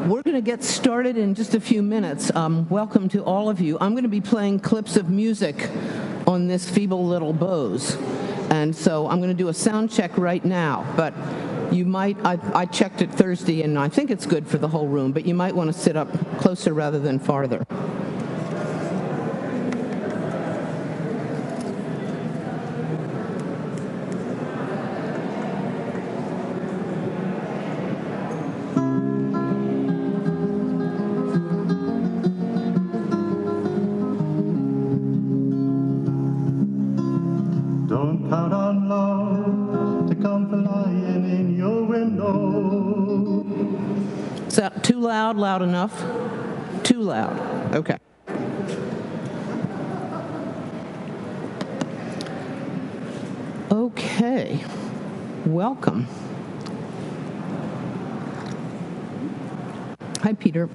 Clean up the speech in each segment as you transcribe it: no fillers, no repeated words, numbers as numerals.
We're going to get started in just a few minutes. Welcome to all of you. I'm going to be playing clips of music on this feeble little Bose. And so I'm going to do a sound check right now. But you might, I checked it Thursday, and I think it's good for the whole room, but you might want to sit up closer rather than farther. Is that too loud? Loud enough? Too loud. Okay. Okay. Welcome. Hi, Peter.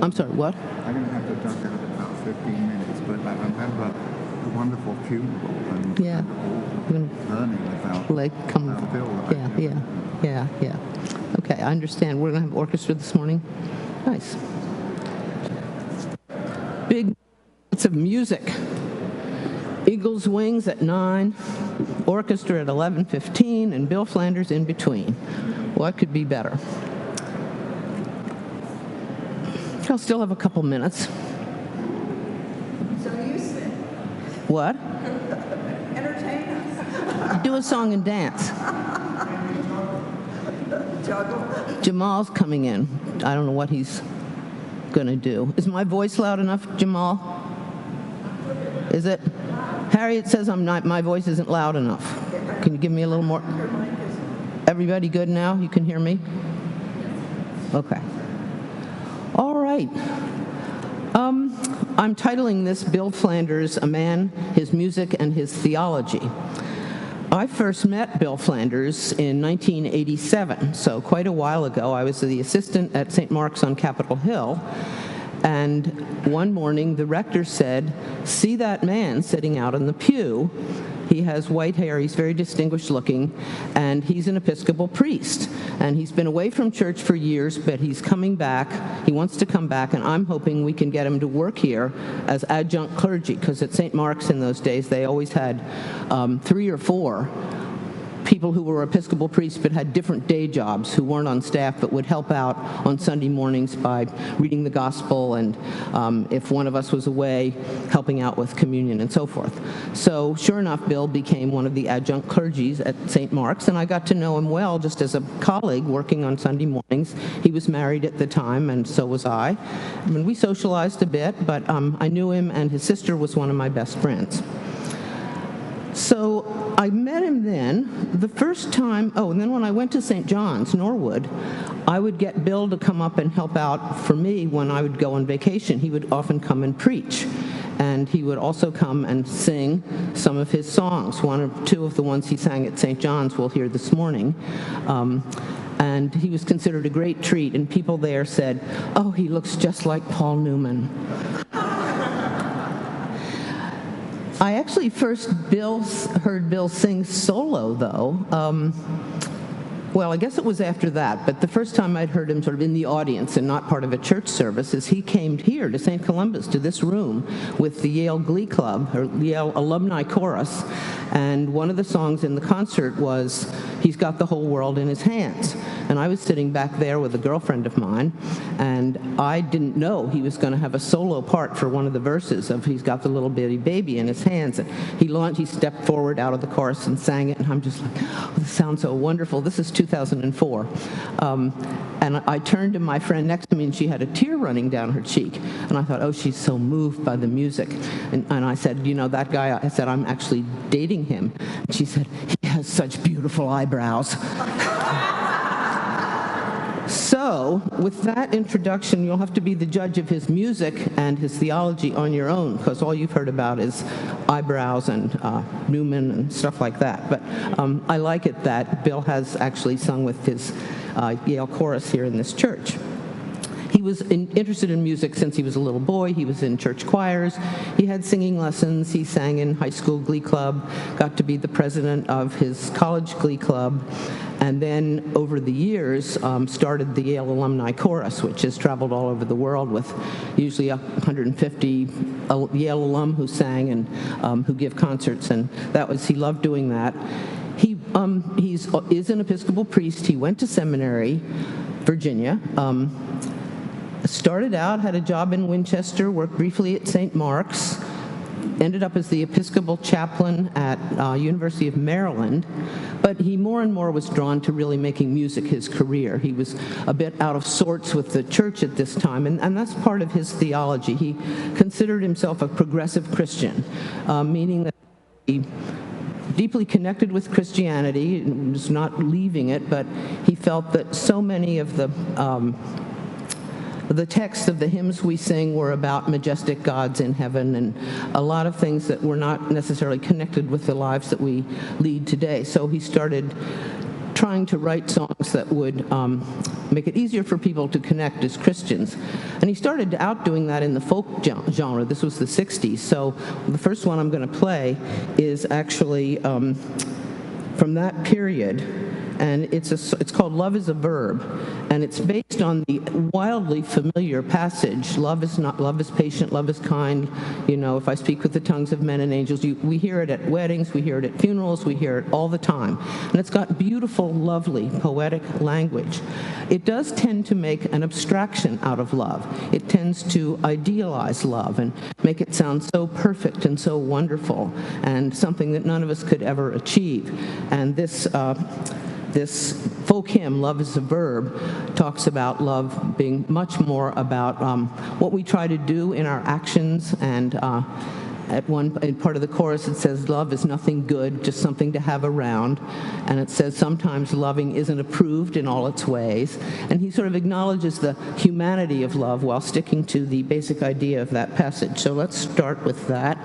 I'm sorry, what? I'm going to have to duck out in about 15 minutes, but I remember the wonderful funeral and yeah. learning about Bill. Yeah. Okay, I understand. We're going to have orchestra this morning. Nice. Big bits of music. Eagles' Wings at 9, orchestra at 11:15, and Bill Flanders in between. What could be better? I'll still have a couple minutes. So you sing. What? Entertain us. Do a song and dance. Juggle. Jamal's coming in. I don't know what he's going to do. Is my voice loud enough, Jamal? Is it? Harriet says my voice isn't loud enough. Can you give me a little more? Everybody good now? You can hear me? Okay. All right. I'm titling this Bill Flanders, A Man, His Music, and His Theology. I first met Bill Flanders in 1987, so quite a while ago. I was the assistant at St. Mark's on Capitol Hill, and one morning the rector said, "See that man sitting out in the pew? He has white hair, he's very distinguished looking, and he's an Episcopal priest. And he's been away from church for years, but he's coming back. He wants to come back, and I'm hoping we can get him to work here as adjunct clergy," because at St. Mark's in those days, they always had 3 or 4 people who were Episcopal priests but had different day jobs, who weren't on staff but would help out on Sunday mornings by reading the gospel, and if one of us was away, helping out with communion and so forth. So sure enough, Bill became one of the adjunct clergies at St. Mark's, and I got to know him well just as a colleague working on Sunday mornings. He was married at the time, and so was I. I mean, we socialized a bit, but I knew him, and his sister was one of my best friends. So I met him then, the first time, and then when I went to St. John's, Norwood, I would get Bill to come up and help out for me when I would go on vacation. He would often come and preach, and he would also come and sing some of his songs. 1 or 2 of the ones he sang at St. John's we'll hear this morning. And he was considered a great treat, and people there said, "Oh, he looks just like Paul Newman." I actually first heard Bill sing solo, though. Well, I guess it was after that, but the first time I'd heard him sort of in the audience and not part of a church service is he came here to St. Columba's, to this room, with the Yale Glee Club, or Yale Alumni Chorus, and one of the songs in the concert was "He's Got the Whole World in His Hands." And I was sitting back there with a girlfriend of mine, and I didn't know he was going to have a solo part for one of the verses of "He's Got the Little Bitty Baby in His Hands." And he stepped forward out of the chorus and sang it, and I'm just like, "Oh, this sounds so wonderful." This is 2004. And I turned to my friend next to me, and she had a tear running down her cheek. And I thought, oh, she's so moved by the music. And I said, "You know, that guy," I said, "I'm actually dating him." And she said, "He has such beautiful eyebrows." So, with that introduction, you'll have to be the judge of his music and his theology on your own, because all you've heard about is eyebrows and Newman and stuff like that. But I like it that Bill has actually sung with his Yale chorus here in this church. He was interested in music since he was a little boy. He was in church choirs. He had singing lessons. He sang in high school glee club, got to be the president of his college glee club. and then over the years started the Yale Alumni Chorus, which has traveled all over the world with usually 150 Yale alum who sang and who give concerts, and he loved doing that. He is an Episcopal priest. He went to seminary, Virginia. Started out, had a job in Winchester, worked briefly at St. Mark's, ended up as the Episcopal chaplain at University of Maryland, but he more and more was drawn to really making music his career. He was a bit out of sorts with the church at this time, and that's part of his theology. He considered himself a progressive Christian, meaning that he deeply connected with Christianity, was not leaving it, but he felt that so many of the texts of the hymns we sing were about majestic gods in heaven and a lot of things that were not necessarily connected with the lives that we lead today. So he started trying to write songs that would make it easier for people to connect as Christians. And he started out doing that in the folk genre. This was the 60s. So the first one I'm going to play is actually from that period. And it's called Love is a Verb, and it's based on the wildly familiar passage, love is patient, love is kind. You know, if I speak with the tongues of men and angels, we hear it at weddings, we hear it at funerals, we hear it all the time. And it's got beautiful, lovely, poetic language. It does tend to make an abstraction out of love. It tends to idealize love and make it sound so perfect and so wonderful and something that none of us could ever achieve. And this folk hymn, Love is a Verb, talks about love being much more about what we try to do in our actions, and in part of the chorus it says love is nothing good, just something to have around, and it says sometimes loving isn't approved in all its ways, and he sort of acknowledges the humanity of love while sticking to the basic idea of that passage. So let's start with that.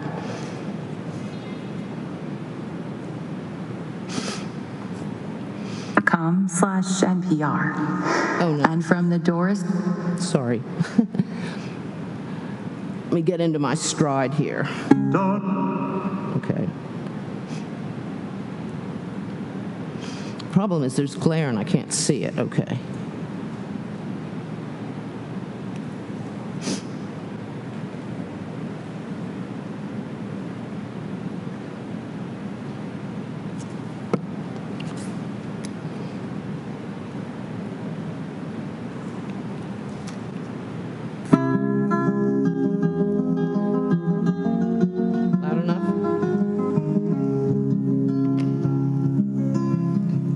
com/NPR. Oh, no. And from the doors. Sorry. Let me get into my stride here. Okay. Problem is there's glare and I can't see it. Okay.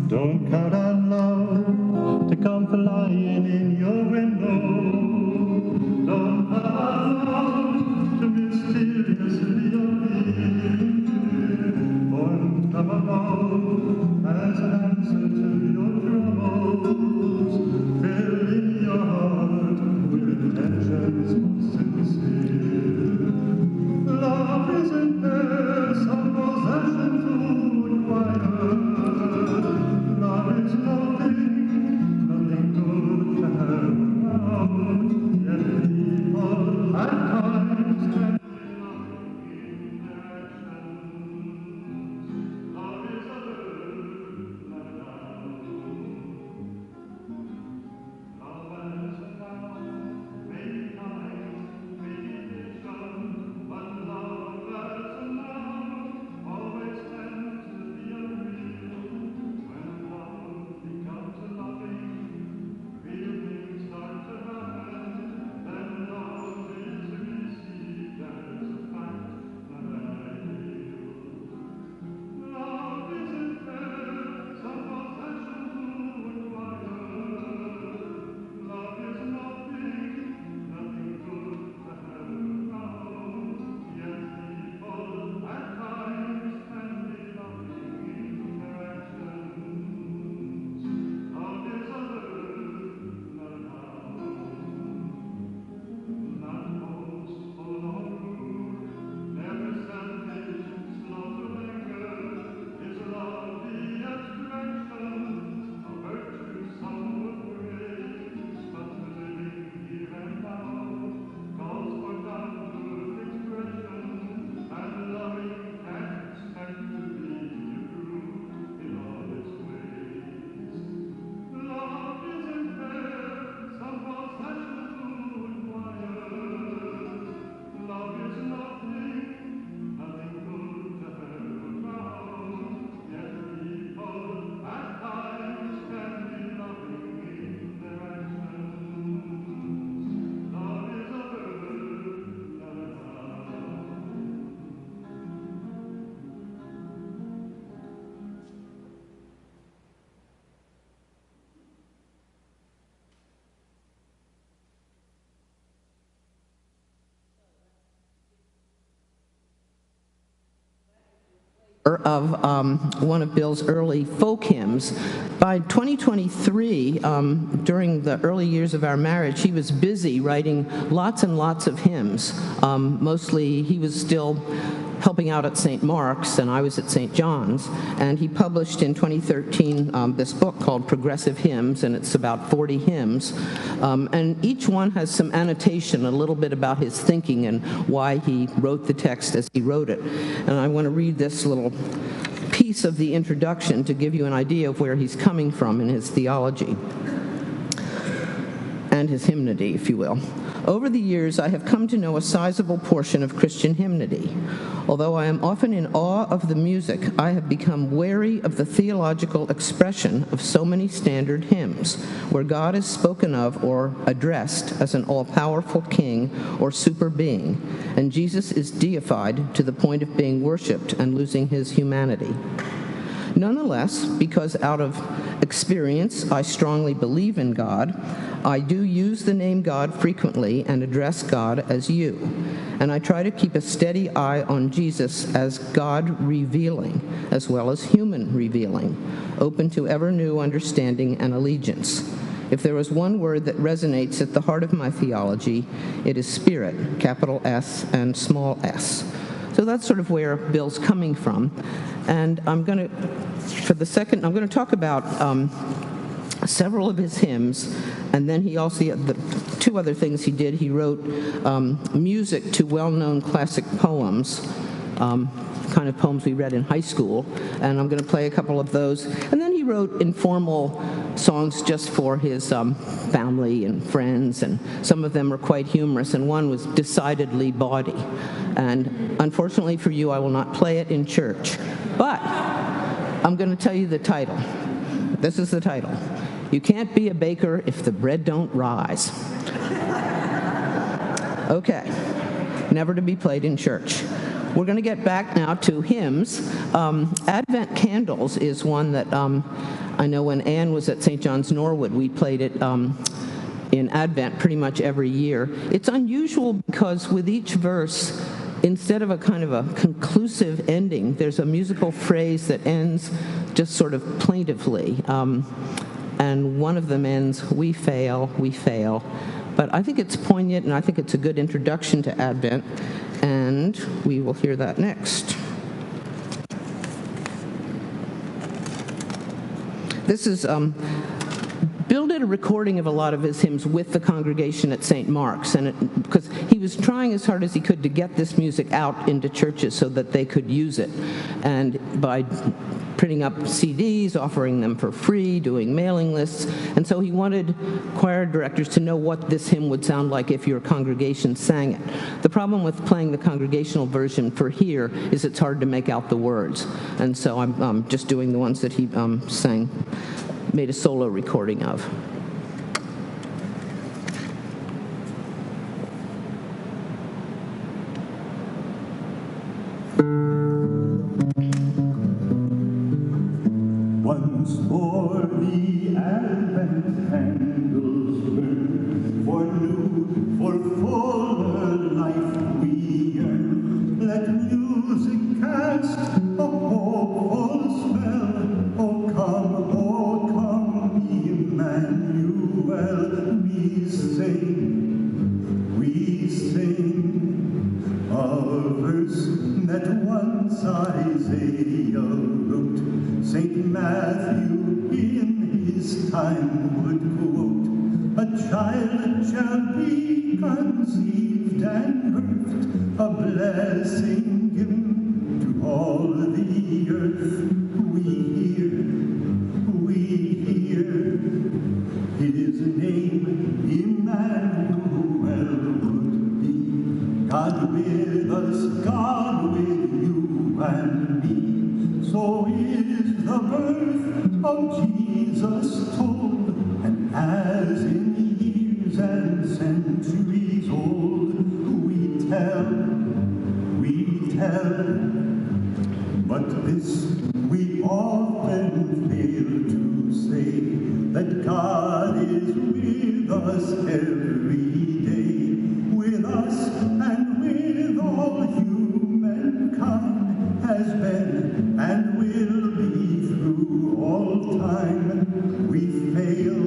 Don't count on love to come flying in your window. Don't count on love to mysteriously appear. One come along as an answer to your troubles, filling your heart with intentions most sincere. Love isn't there some possession to acquire. Love is nothing good to of one of Bill's early folk hymns. By 2023, during the early years of our marriage, he was busy writing lots and lots of hymns. Mostly, he was still helping out at St. Mark's, and I was at St. John's, and he published in 2013 this book called Progressive Hymns, and it's about 40 hymns, and each one has some annotation, a little bit about his thinking and why he wrote the text as he wrote it. And I want to read this little piece of the introduction to give you an idea of where he's coming from in his theology and his hymnody, if you will. Over the years, I have come to know a sizable portion of Christian hymnody. Although I am often in awe of the music, I have become wary of the theological expression of so many standard hymns, where God is spoken of or addressed as an all-powerful king or super being, and Jesus is deified to the point of being worshipped and losing his humanity. Nonetheless, because out of experience I strongly believe in God, I do use the name God frequently and address God as you. And I try to keep a steady eye on Jesus as God revealing, as well as human revealing, open to ever new understanding and allegiance. If there is one word that resonates at the heart of my theology, it is spirit, capital S and small s. So that's sort of where Bill's coming from. And I'm going to talk about several of his hymns, and then he also, the two other things he did, he wrote music to well-known classic poems, kind of poems we read in high school, and I'm going to play a couple of those. And then he wrote informal songs just for his family and friends, and some of them are quite humorous, and one was decidedly bawdy. And unfortunately for you, I will not play it in church, but I'm going to tell you the title. This is the title. You can't be a baker if the bread don't rise. Okay, never to be played in church. We're going to get back now to hymns. Advent Candles is one that I know when Anne was at St. John's Norwood, we played it in Advent pretty much every year. It's unusual because with each verse, instead of a kind of a conclusive ending, there's a musical phrase that ends just sort of plaintively. And one of them ends, we fail, we fail. But I think it's poignant, and I think it's a good introduction to Advent, and we will hear that next. This is, Bill did a recording of a lot of his hymns with the congregation at St. Mark's, and because he was trying as hard as he could to get this music out into churches so that they could use it. And by printing up CDs, offering them for free, doing mailing lists. And so he wanted choir directors to know what this hymn would sound like if your congregation sang it. The problem with playing the congregational version for here is it's hard to make out the words. And so I'm just doing the ones that he made a solo recording of. Once more the Advent candles burn, for new, for fuller life we yearn. Let music cast a hopeful spell. Oh come, Emmanuel. We sing a verse that once Isaiah wrote. St. Matthew in his time would quote, a child shall be conceived and birthed, a blessing given to all the earth. We hear his name, Emmanuel would be, God with us, God with you and me. So is the birth of Jesus told, and as in years and centuries old, we tell, but this we often fail to say, that God is with us every day, with us and with all humankind. has been and will be through all time. We fail.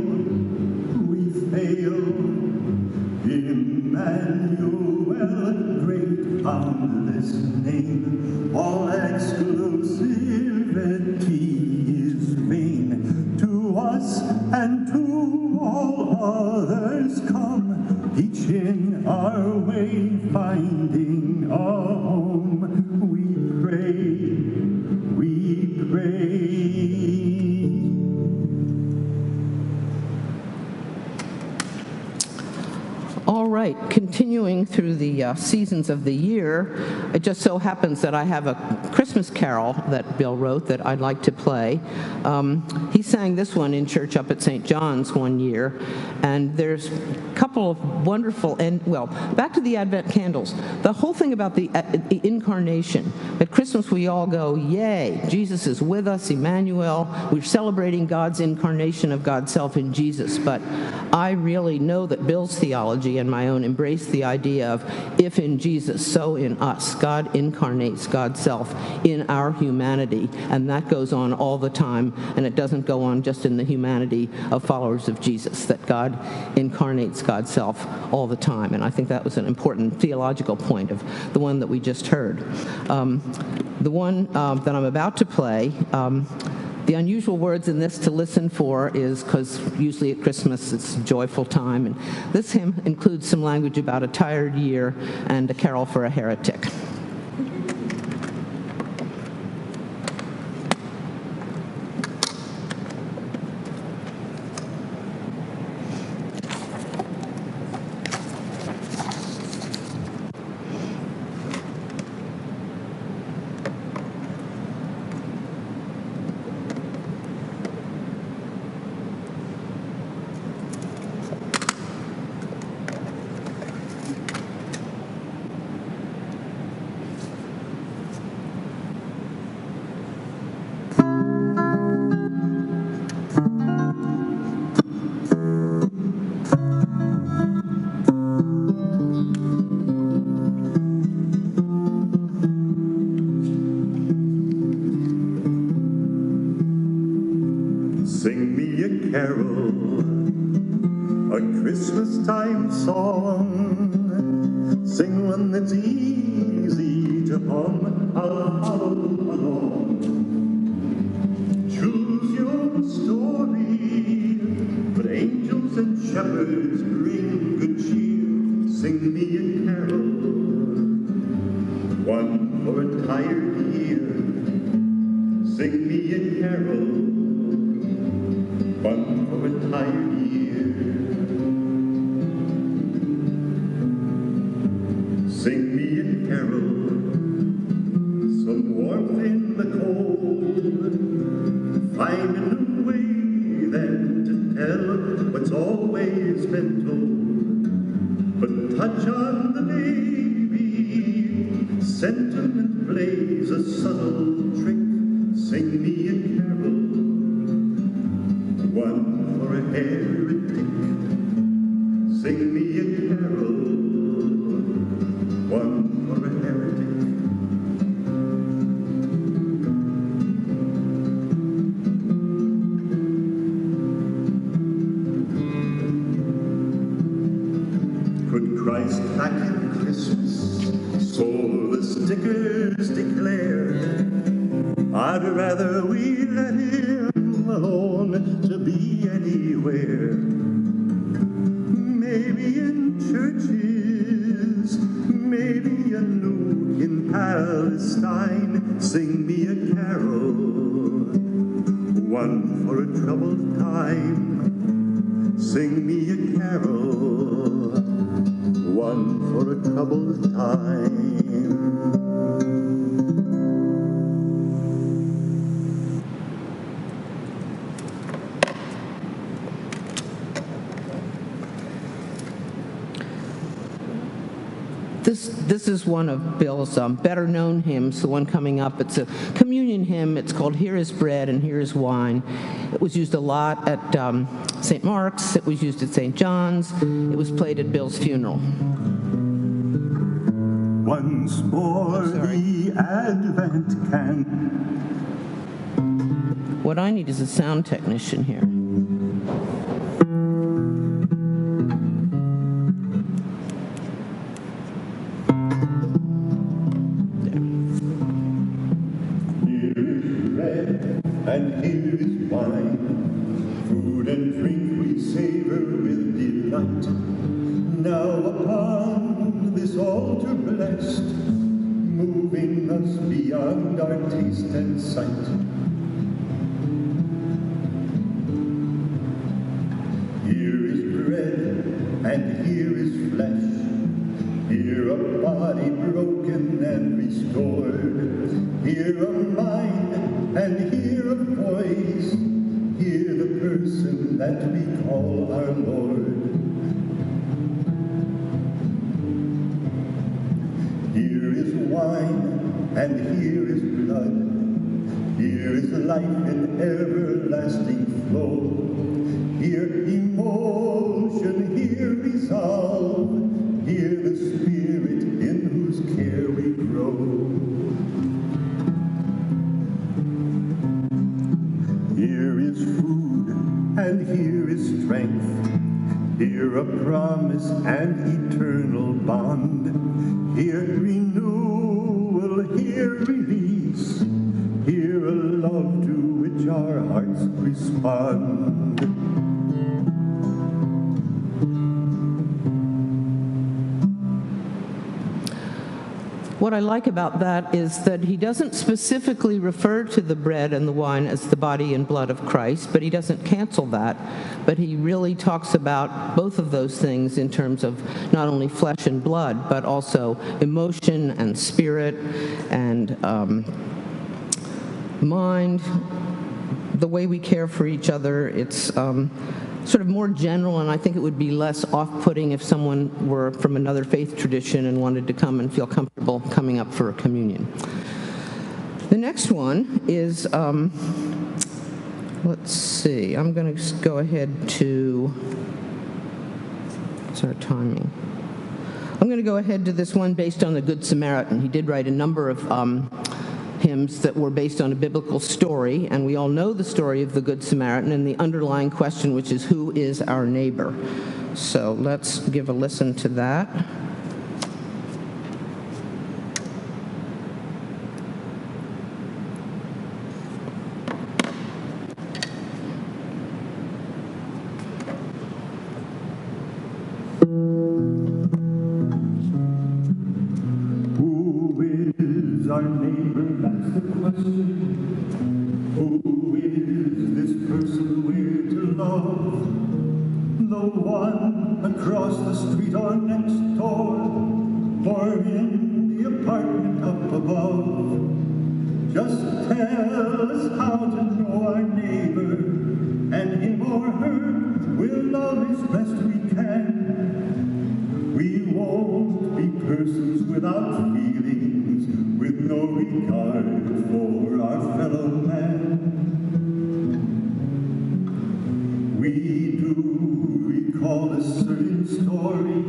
Emmanuel, great boundless name, all exclusivity is vain. To us and to all others come, each in our way finding a home. We pray. All right, continuing through the seasons of the year, it just so happens that I have a Christmas carol that Bill wrote that I'd like to play. He sang this one in church up at St. John's one year, and there's a couple of wonderful, back to the Advent candles. The whole thing about the incarnation. At Christmas we all go, yay, Jesus is with us, Emmanuel. We're celebrating God's incarnation of God's self in Jesus, but I really know that Bill's theology and my own embrace the idea of if in Jesus, so in us. God incarnates God's self in our humanity, and that goes on all the time, and it doesn't go on just in the humanity of followers of Jesus, that God incarnates God's self all the time, and I think that was an important theological point of the one that we just heard. The one that I'm about to play, the unusual words in this to listen for is because usually at Christmas it's a joyful time, and this hymn includes some language about a tired year and a carol for a heretic. Sing me a carol, a Christmas time song. Sing one that's easy to hum. I'll follow along. Choose your story, but angels and shepherds bring good cheer. Sing me a carol, one for a tired year. Sing me a carol, one for a tired year. Sing me a carol, some warmth in the cold. Find a new way then to tell what's always been told. But touch on the baby, sentiment plays a subtle trick. Sing me a carol, one for a heretic. Sing me a carol, one for a heretic. Could Christ back in Christmas, so the stickers declare, I'd rather we let him alone to be anywhere. Maybe in churches, maybe anew in Palestine. Sing me a carol, one for a troubled time. Sing me a carol, one for a troubled time. This is one of Bill's better-known hymns, the one coming up. It's a communion hymn. It's called Here is Bread and Here is Wine. It was used a lot at St. Mark's. It was used at St. John's. It was played at Bill's funeral. once more the advent can. What I need is a sound technician here. And here is wine, food and drink we savor with delight. Now upon this altar blessed, moving us beyond our taste and sight. Here is bread and here is flesh, here a body broken and restored, here a mind and hear a voice, hear the person that we call our Lord. Here is wine and here is blood, here is life in everlasting flow, here emotion, here resolve, here the Spirit in whose care we grow. Here is food, and here is strength. Here a promise and eternal bond. Here renewal, here release. Here a love to which our hearts respond. What I like about that is that he doesn't specifically refer to the bread and the wine as the body and blood of Christ, but he doesn't cancel that. But he really talks about both of those things in terms of not only flesh and blood, but also emotion and spirit and mind, the way we care for each other. It's sort of more general, and I think it would be less off-putting if someone were from another faith tradition and wanted to come and feel comfortable coming up for a communion. The next one is, let's see, I'm going to go ahead to, what's our timing? I'm going to go ahead to this one based on the Good Samaritan. He did write a number of hymns that were based on a biblical story, and we all know the story of the Good Samaritan and the underlying question, which is, who is our neighbor? So let's give a listen to that. Our neighbor, that's the question. Who is this person we're to love? The one across the street or next door, or in the apartment up above? Just tell us how to know our neighbor, and him or her we'll love as best we can. We won't be persons without feelings, with no regard for our fellow man. We do recall a certain story.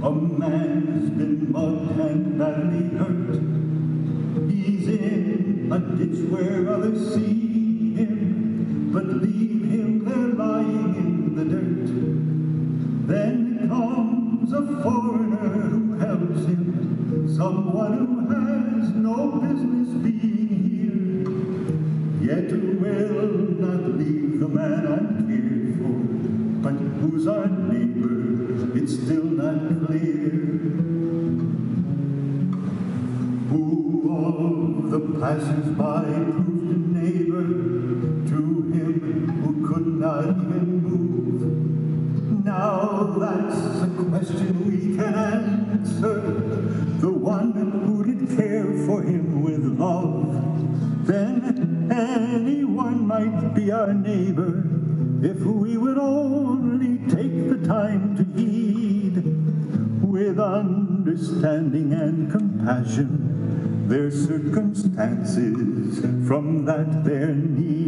A man's been mugged and badly hurt. He's in a ditch where others see him, but leave him there lying in the dirt. Then comes a foreigner who helps him, someone who has no business being here, yet will not leave the man uncared for. But who's our neighbor? It's still not clear. Who of the passers-by proved a neighbor to him who could not even move? Now that's a question we can answer. The one who did care for him with love. Then anyone might be our neighbor if we would only take the time to heed with understanding and compassion their circumstances from that their need.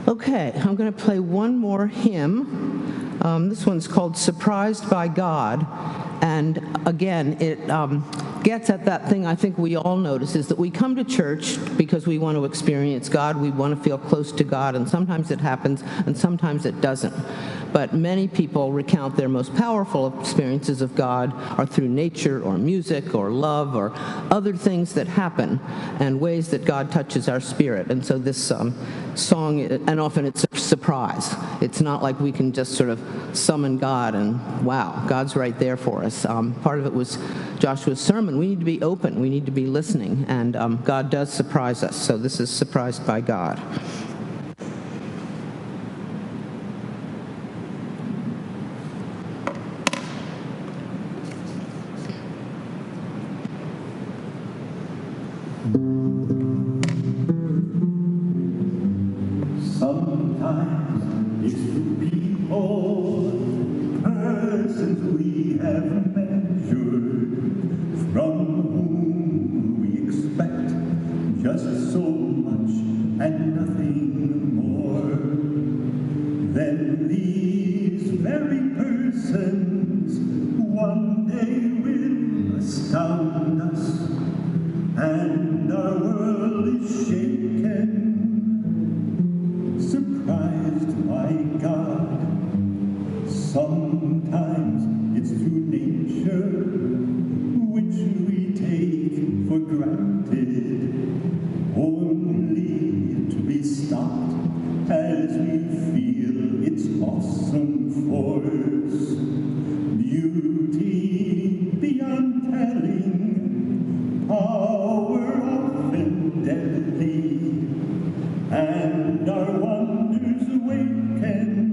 Okay, I'm going to play one more hymn. This one's called Surprised by God. And again, it gets at that thing I think we all notice, is that we come to church because we want to experience God, we want to feel close to God, and sometimes it happens and sometimes it doesn't. But many people recount their most powerful experiences of God are through nature or music or love or other things that happen and ways that God touches our spirit. And so this song, and often it's a surprise. It's not like we can just sort of summon God and, wow, God's right there for us. Part of it was Joshua's sermon. We need to be open. We need to be listening. And God does surprise us. So this is Surprised by God. Sometimes it's the people, persons we have measured, from whom we expect just so much and nothing more. Then these very persons one day will astound us, and our world is shaken. Surprised by God. Sometimes it's through nature, which we take for granted, only to be stopped as we feel its awesome force. Beauty beyond telling, power often deadly, and our wonders awakened,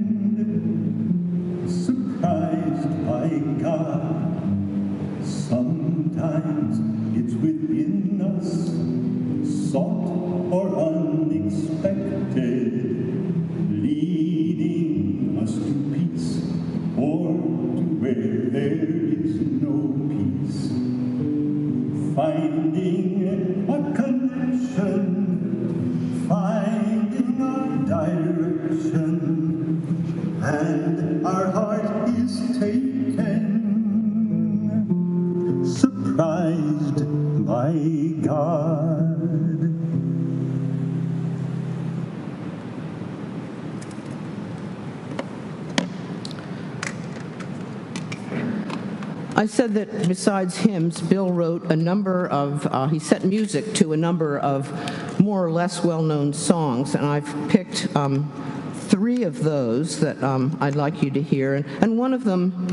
surprised by God. Sometimes it's within us, sought or unexpected, leading us to peace or to where there is no peace. Finding a connection, finding our direction, and our heart is taken, surprised by God. I said that besides hymns, Bill wrote a number of, he set music to a number of more or less well-known songs, and I've picked 3 of those that I'd like you to hear, and one of them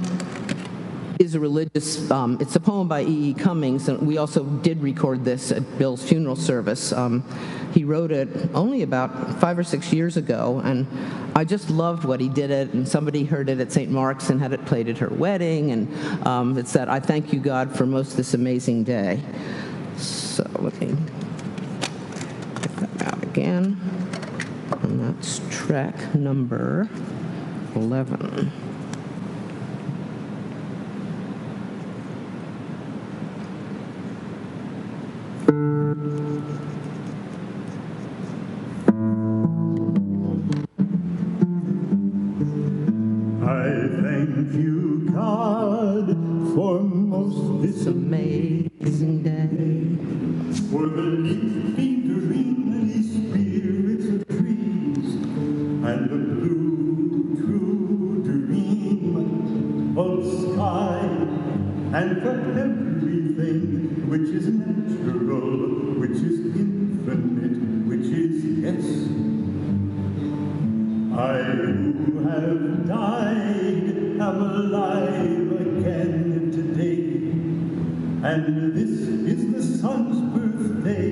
is a religious, it's a poem by E.E. Cummings, and we also did record this at Bill's funeral service. He wrote it only about 5 or 6 years ago, and I just loved what he did it, and somebody heard it at St. Mark's and had it played at her wedding, and it's that I thank you, God, for most this amazing day. So let me get that out again, and that's track number 11. Thank you, God, for most this Amazing day. for the leafy, greenly spirits of trees, and the blue, true dream of sky, and for everything which is natural, which is infinite, which is yes. I who have died am alive again today, and this is the sun's birthday,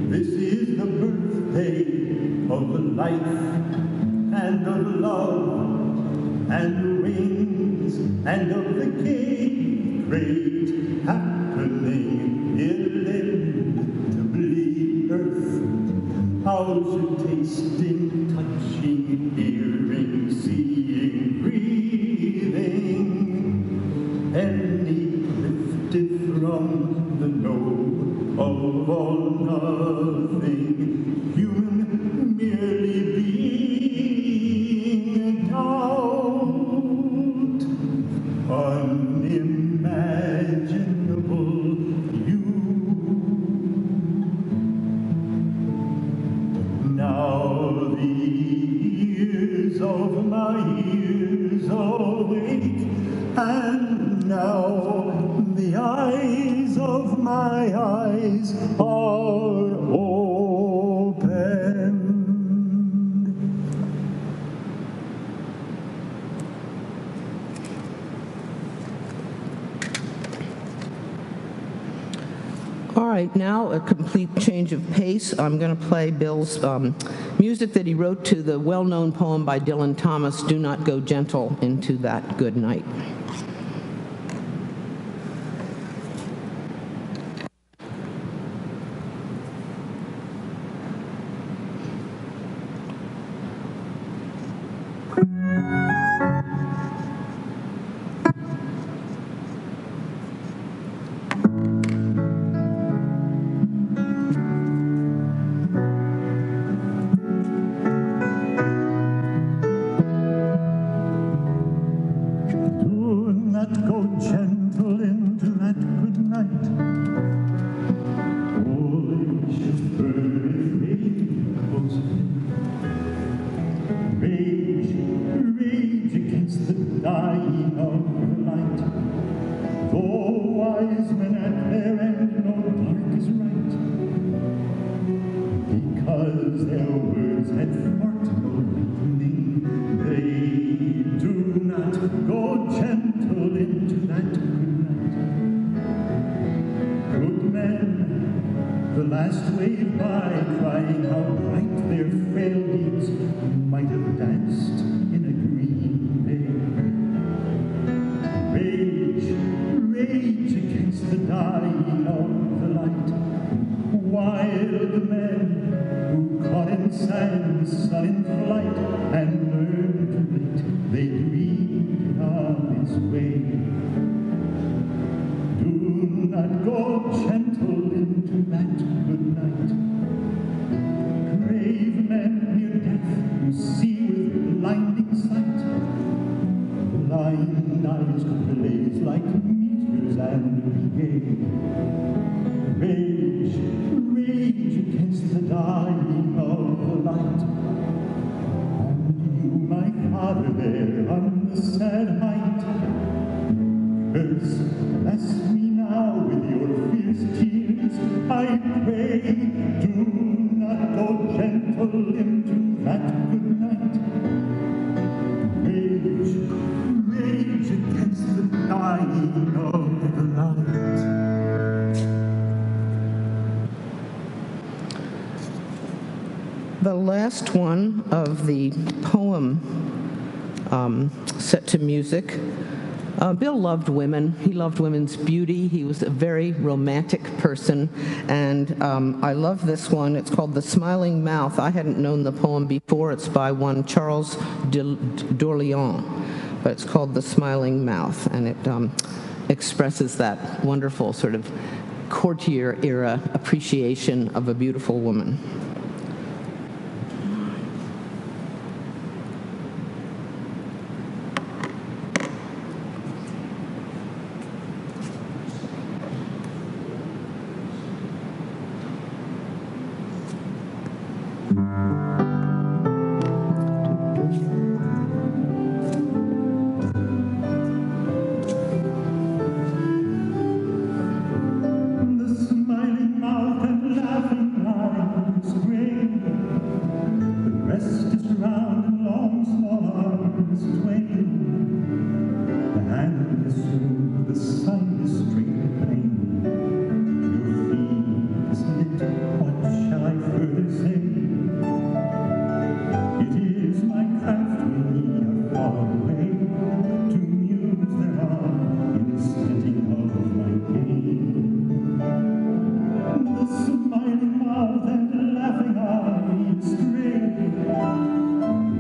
this is the birthday of life, and of love, and wings, and of the gay, great happening, inevitably earth. How should tasting, touching, hearing, seeing, breathing, any lifted from the no of all nothing, human merely being down of my ears awake, and now the eyes of my eyes are open. All right, now a complete change of pace. I'm going to play Bill's music that he wrote to the well-known poem by Dylan Thomas, "Do Not Go Gentle Into That Good Night." The last one of the poem set to music. Bill loved women. He loved women's beauty. He was a very romantic person, and I love this one. It's called "The Smiling Mouth." I hadn't known the poem before. It's by one Charles d'Orléans, but it's called "The Smiling Mouth," and it expresses that wonderful sort of courtier-era appreciation of a beautiful woman.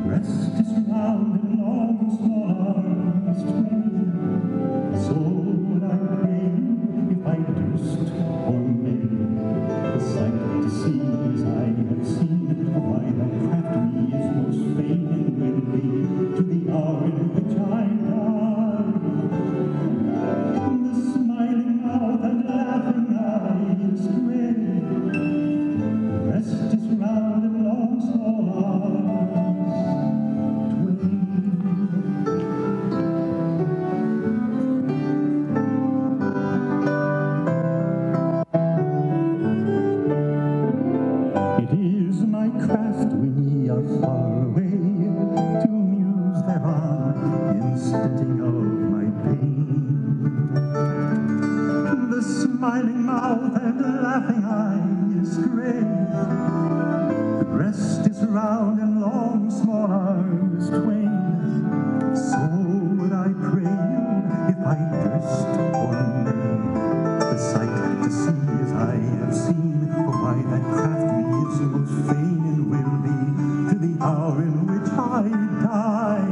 Rest is round and long. craft when ye are far away, to muse thereon in stinting of my pain. The smiling mouth and laughing eye is gray, the breast is round and long, small arms twain. So would I pray you, if I durst one day, the sight to see as I have seen, for why that craft me is most fain and will be, to the hour in which I die.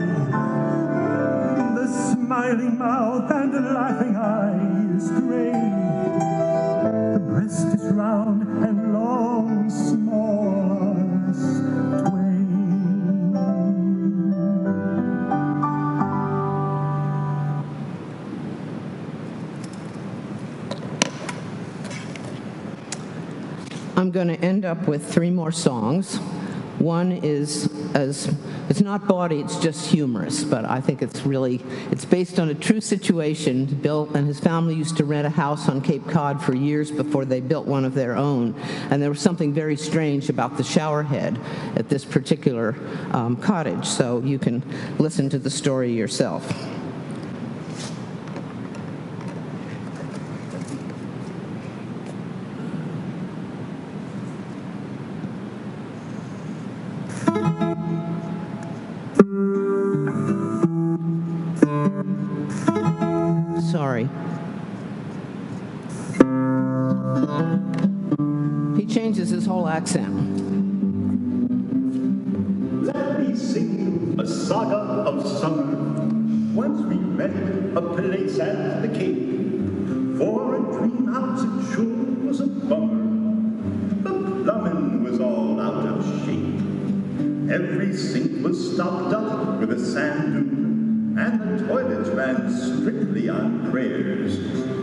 The smiling mouth and the laughing eye is gray, the breast is round and long, small arms twain. I'm going to end up with 3 more songs. One is, it's not bawdy, it's just humorous, but I think it's based on a true situation. Bill and his family used to rent a house on Cape Cod for years before they built one of their own, and there was something very strange about the shower head at this particular cottage, so you can listen to the story yourself. Sorry. He changes his whole accent. Let me sing a saga of summer. Once we rented a place at the Cape. For a dream house it sure was a bummer. The plumbing was all out of shape. Every sink was stopped up with a sand dune, and the toilets ran strictly on prayers.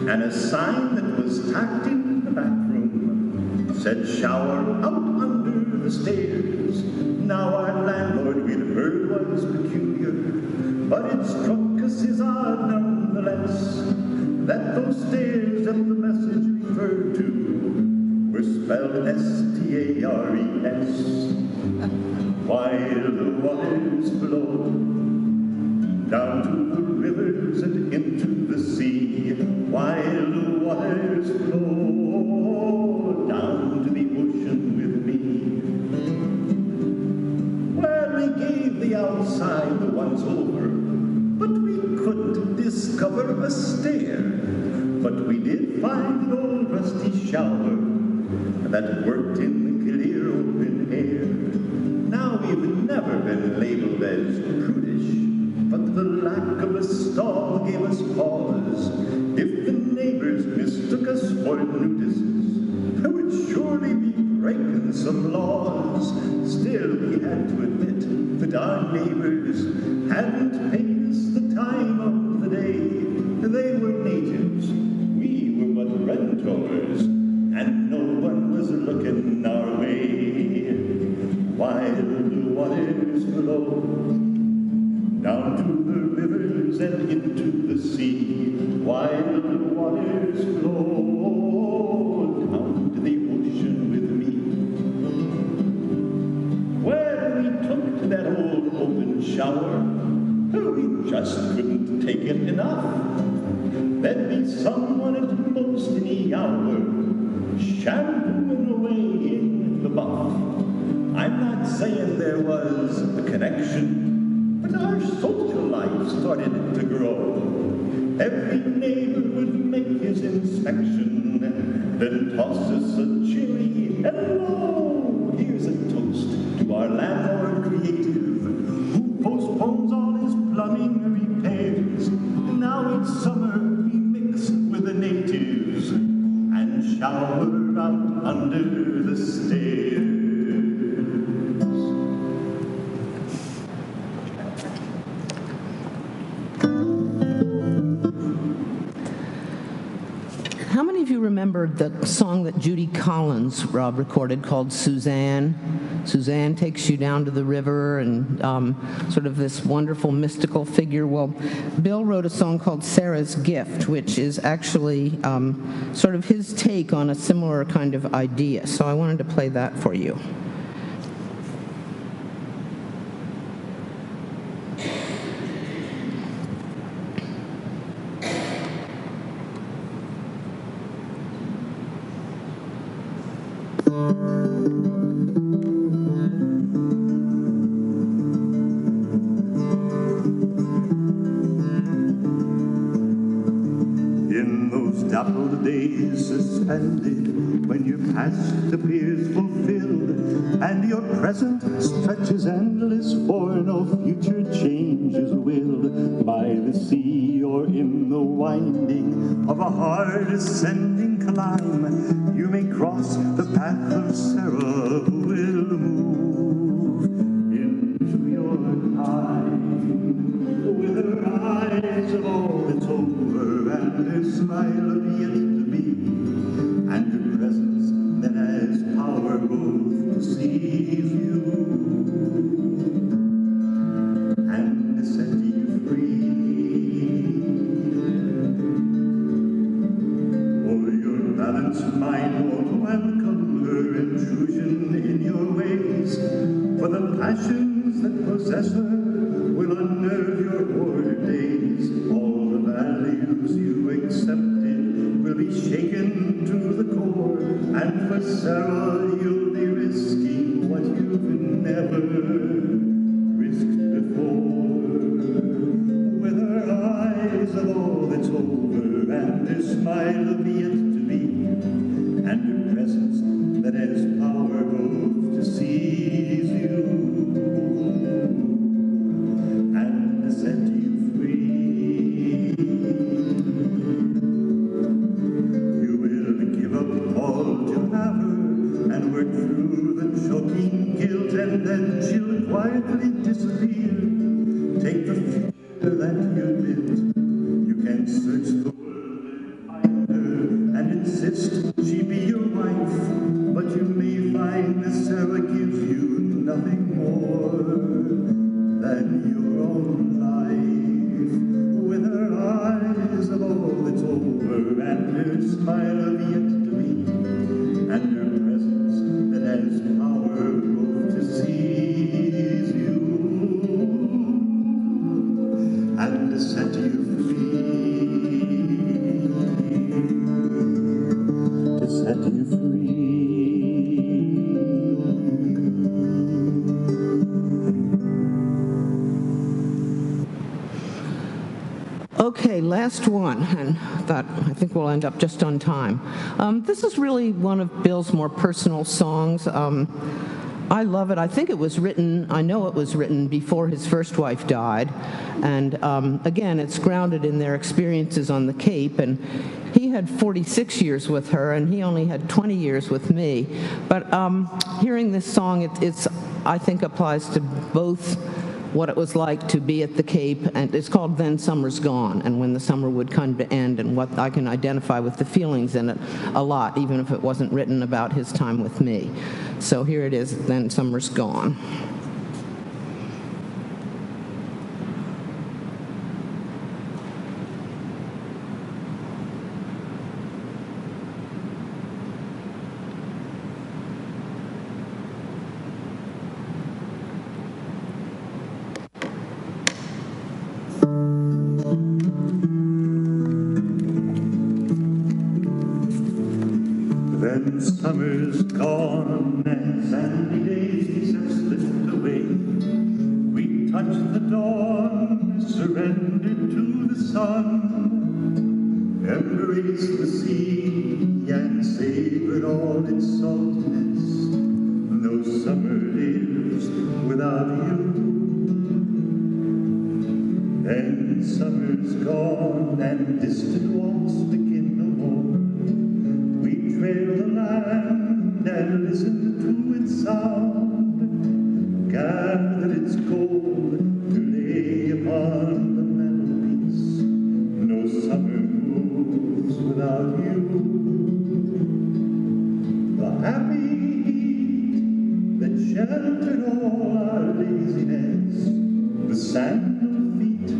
And a sign that was tacked in the bathroom said shower out under the stairs. Now our landlord we'd heard was peculiar, but it struck us as odd nonetheless that those stairs that the message referred to were spelled S-T-A-R-E-S. While the waters flow down to the rivers and into the sea, while the waters flow down to the ocean with me. Well, we gave the outside the once over, but we couldn't discover a stair. But we did find an old rusty shower that worked in the clear open air. Now we've never been labeled as prudish, but the lack of a stall gave us pause. If the neighbors mistook us for nudists, there would surely be breaking some laws. Still, we had to admit that our neighbors hadn't paid us the time of the day. They were natives, we were but renters, and no one was looking our way. While the waters flow down to the rivers and into the sea, while the waters flow down to the ocean with me. When we took to that old open shower, we just couldn't take it enough. There'd be someone at most any hour shampooing away in the buff. I'm not saying there was a connection, but our social life started to grow. Every neighbor would make his inspection, then toss us a cheery hello. Here's a toast to our landlord creative, who postpones all his plumbing repairs. Now it's summer, we mix with the natives and shower out under the stairs. How many of you remember the song that Judy Collins recorded called Suzanne? Suzanne takes you down to the river and sort of this wonderful mystical figure. Well, Bill wrote a song called Sarah's Gift, which is actually sort of his take on a similar kind of idea. So I wanted to play that for you. is suspended when your past appears fulfilled, and your present stretches endless, for no future change is willed. By the sea or in the winding of a hard ascending climb, you may cross the path of Sarah, who will move into your time with her eyes of all that's over, and her smile of yet to be, and her presence that has power both to seize you and to set you free. For your balanced mind won't welcome her intrusion in your ways, for the passions that possess her will unnerve your ordered days. All the values you accepted will be shaken to the core, and for Sarah you'll be risking what you've never risked before. With her eyes of all that's over, and her smile of yet to be, and her presence that has power both to seize you and to set you free. You will give up all to have her and work through the choking guilt, and then she'll quietly disappear. Take the future that you built. You can search the world and find her and insist she be your wife, but you may find that Sarah gives you nothing more than your own life. With her eyes of all that's over, and her smile of yet to be, and her presence that has power both to seize you and to set you free. To set you free. Okay, last one, and I think we'll end up just on time. This is really one of Bill's more personal songs. I love it. I think it was written, I know it was written before his first wife died. And again, it's grounded in their experiences on the Cape. And he had 46 years with her, and he only had 20 years with me. But hearing this song, it's I think applies to both what it was like to be at the Cape, and it's called Then Summer's Gone, and when the summer would come to end, and what I can identify with the feelings in it a lot, even if it wasn't written about his time with me. So here it is, Then Summer's Gone. Then summer's gone and sandy days have slipped away. We touched the dawn, surrendered to the sun, embraced the sea and savored all its saltiness. No summer lives without you. Then summer's gone and distant walks begin no more. We trail the land and listen to its sound, gather its gold to lay upon the mantelpiece. No summer moves without you. The happy heat that sheltered all our laziness, the sandal feet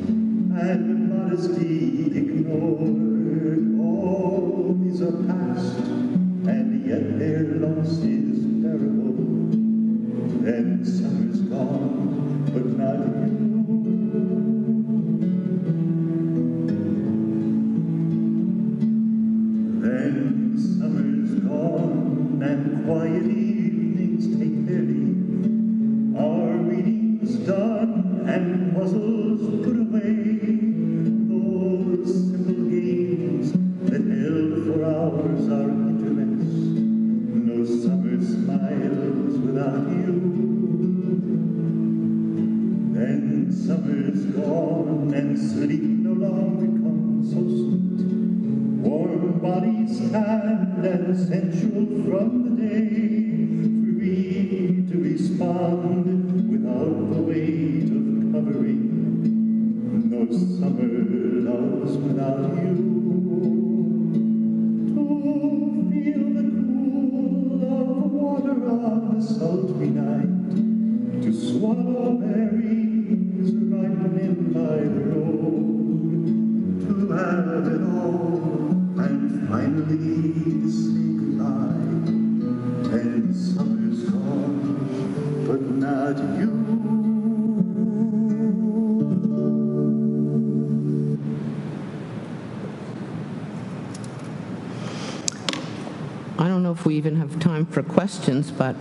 and modesty ignored, all these are past, and yet their loss is terrible. Then summer's gone, but not you. Then summer's gone, and quiet evenings take their leave. Our reading's done, and puzzles put away. Those simple games that held for hours his hand and sensual from the day, free to respond without the weight of covering. No summer loves without you. To feel the cool of the water on the sultry night, to swallow berries ripening by the road, to have it all and finally say goodbye. 10 summers gone, but not you. I don't know if we even have time for questions, but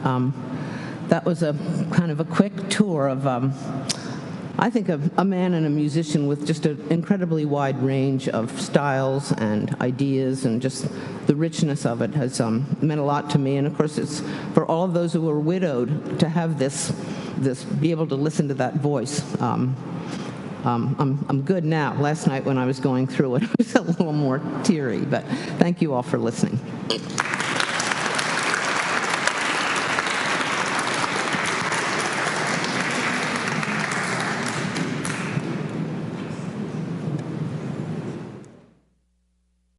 that was a kind of a quick tour of, I think, a man and a musician with just an incredibly wide range of styles and ideas, and just the richness of it has meant a lot to me. And of course, it's for all of those who are widowed to have this be able to listen to that voice. I'm good now. Last night when I was going through it, it was a little more teary, but thank you all for listening.